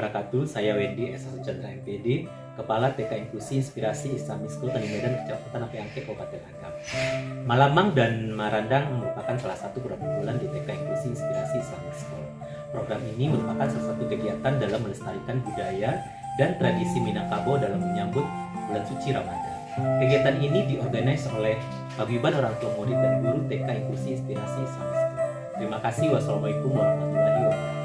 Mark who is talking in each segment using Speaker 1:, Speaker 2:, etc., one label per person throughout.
Speaker 1: wabarakatuh. Saya Wendy S. Chandra MPD, Kepala TK Inklusi Inspirasi Islamic School Tani Medan, Kecamatan Apeangke, Kabupaten Agam. Malamang dan Marandang merupakan salah satu program unggulan di TK Inklusi Inspirasi Islamic School. Program ini merupakan salah satu kegiatan dalam melestarikan budaya dan tradisi Minangkabau dalam menyambut bulan suci Ramadan. Kegiatan ini diorganisir oleh Paguyuban Orang Tua Murid dan Guru TK Inklusi Inspirasi Islamic School. Terima kasih. Wassalamualaikum warahmatullahi wabarakatuh.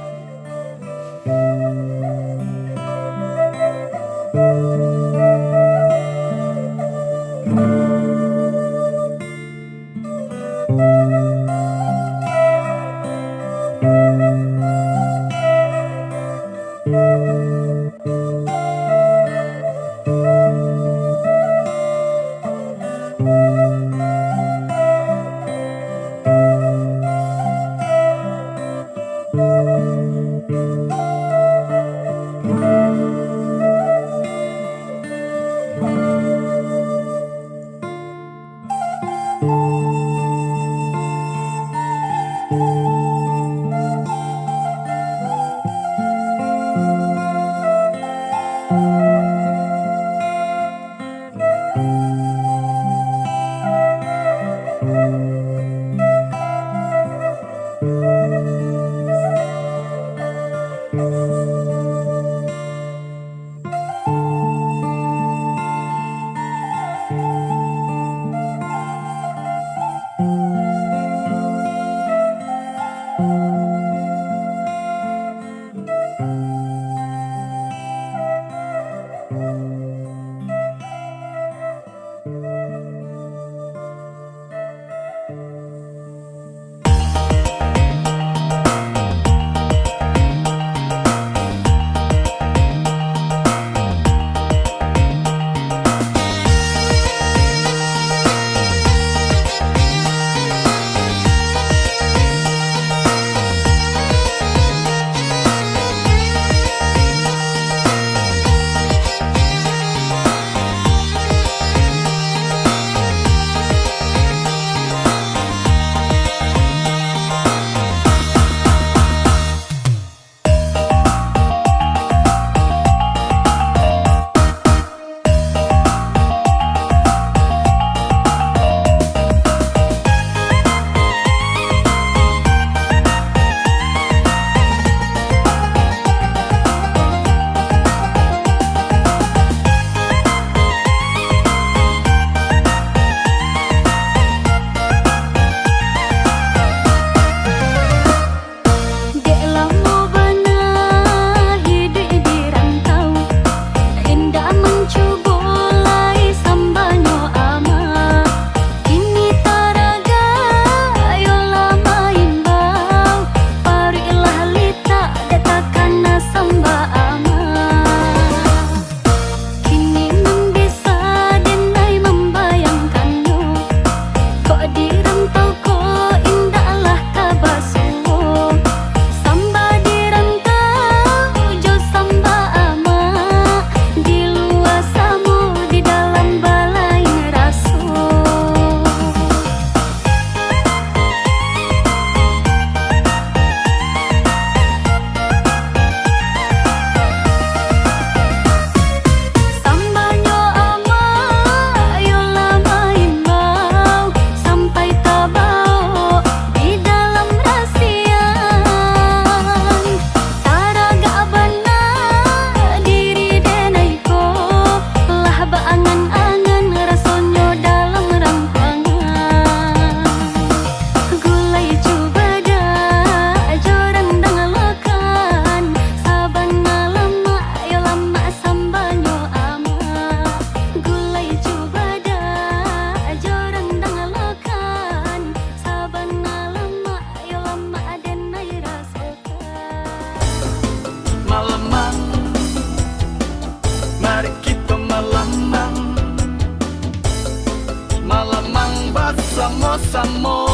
Speaker 2: Samo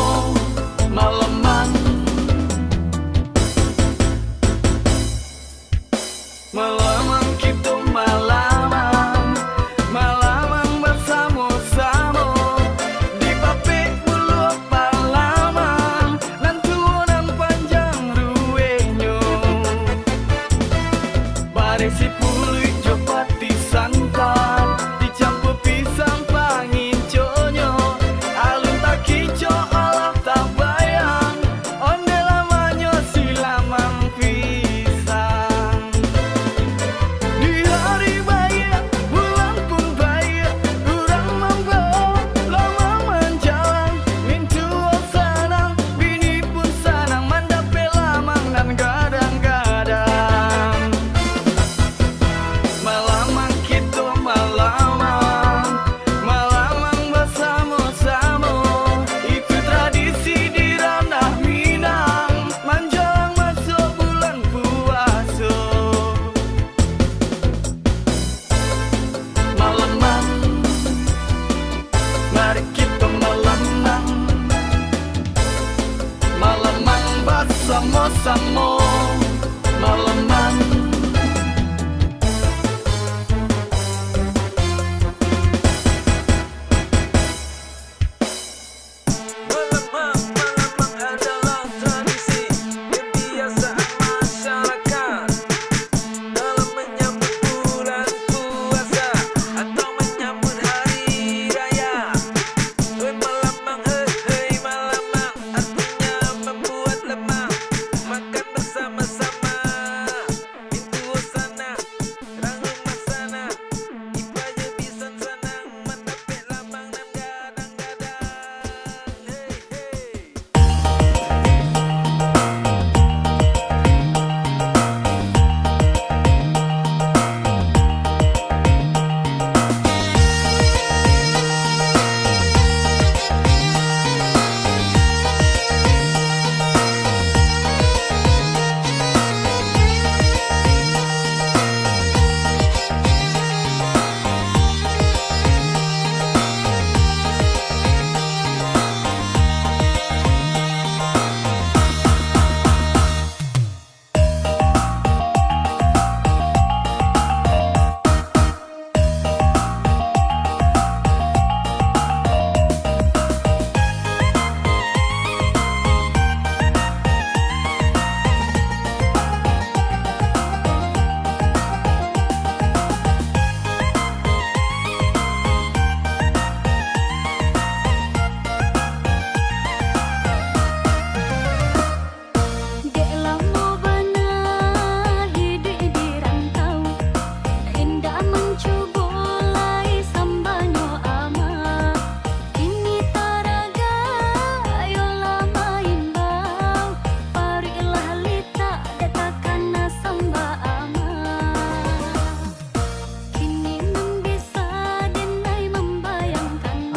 Speaker 2: malamang malamang kita malamang bersama-sama di papik bulu palaman nantunan panjang ruwenyo.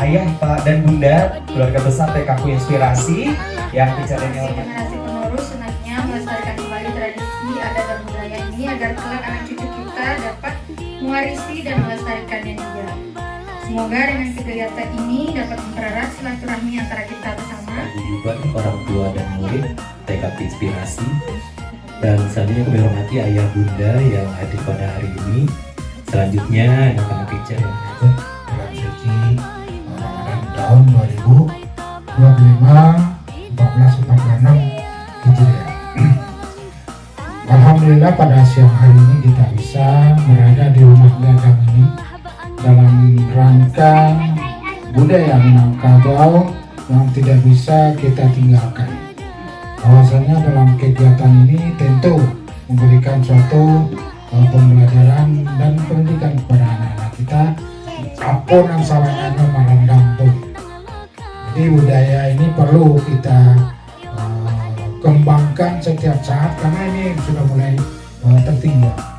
Speaker 3: ayah, pak, dan bunda keluarga besar TKku Inspirasi yang teacher ini hormati.
Speaker 4: Generasi penerus senangnya melestarikan kembali tradisi adat dan budaya ini agar kelak anak cucu kita dapat mewarisi dan melestarikannya juga. Semoga dengan kegiatan ini dapat mempererat silaturahmi antara kita bersama.
Speaker 1: Juga orang tua dan murid TKP Inspirasi. Dan selanjutnya kami hormati ayah bunda yang hadir pada hari ini. Selanjutnya anak-anak teacher yang hadir.
Speaker 5: Bulan suci Ramadan tahun 2025 1446 Hijriah. Alhamdulillah pada siang hari ini kita bisa berada di rumah gadang ini dalam rangka budaya Minangkabau yang tidak bisa kita tinggalkan. Bahwasanya dalam kegiatan ini tentu memberikan suatu pembelajaran dan pendidikan kepada anak-anak kita apa yang salahnya merendam tuh. Jadi budaya ini perlu kita kembangkan setiap saat karena ini sudah mulai tertinggal.